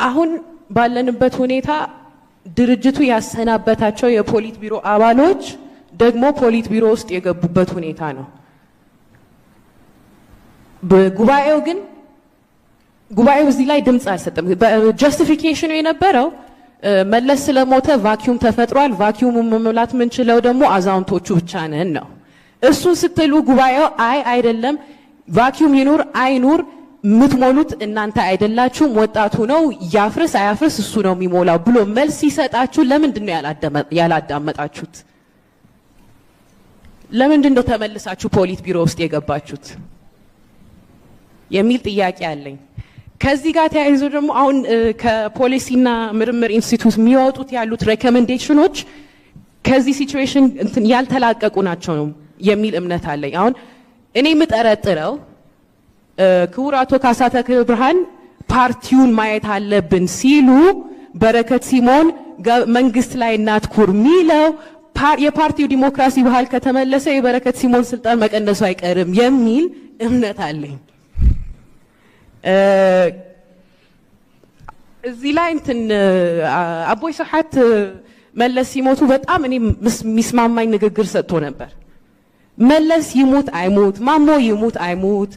አሁን ባለንበት ሁኔታ ድርጅቱ ያሰናበታቸው የፖሊት ቢሮ አባሎች ደግሞ ፖሊት ቢሮ ውስጥ የገቡበት ሁኔታ ነው። በጉባኤው ግን ጉባኤው እዚህ ላይ ድምጽ አልሰጠም። በጀስቲፊኬሽኑ የነበረው መለስ ስለሞተ ቫኪዩም ተፈጥሯል፣ ቫኪዩም መሙላት ምንችለው ደግሞ አዛውንቶቹ ብቻ ነን ነው። እሱን ስትሉ ጉባኤው አይደለም ቫኪዩም ይኑር አይኑር ምትሞሉት እናንተ አይደላችሁም ወጣቱ ነው ያፍርስ አያፍርስ እሱ ነው የሚሞላው ብሎ መልስ ሲሰጣችሁ ለምንድን ነው ያላዳመጣችሁት? ለምንድን ነው ተመልሳችሁ ፖሊት ቢሮ ውስጥ የገባችሁት የሚል ጥያቄ አለኝ። ከዚህ ጋር ተያይዞ ደግሞ አሁን ከፖሊሲና ምርምር ኢንስቲትዩት የሚወጡት ያሉት ሬኮሜንዴሽኖች ከዚህ ሲቹዌሽን እንትን ያልተላቀቁ ናቸው ነው የሚል እምነት አለኝ። አሁን እኔ የምጠረጥረው ክቡር አቶ ካሳ ተክለ ብርሃን ፓርቲውን ማየት አለብን ሲሉ በረከት ሲሞን መንግስት ላይ እናትኩር ሚለው የፓርቲው ዲሞክራሲ ባህል ከተመለሰ የበረከት ሲሞን ስልጣን መቀነሱ አይቀርም የሚል እምነት አለኝ። እዚህ ላይ እንትን አቦይ ስብሐት መለስ ሲሞቱ በጣም እኔ ሚስማማኝ ንግግር ሰጥቶ ነበር። መለስ ይሙት አይሙት ማሞ ይሙት አይሙት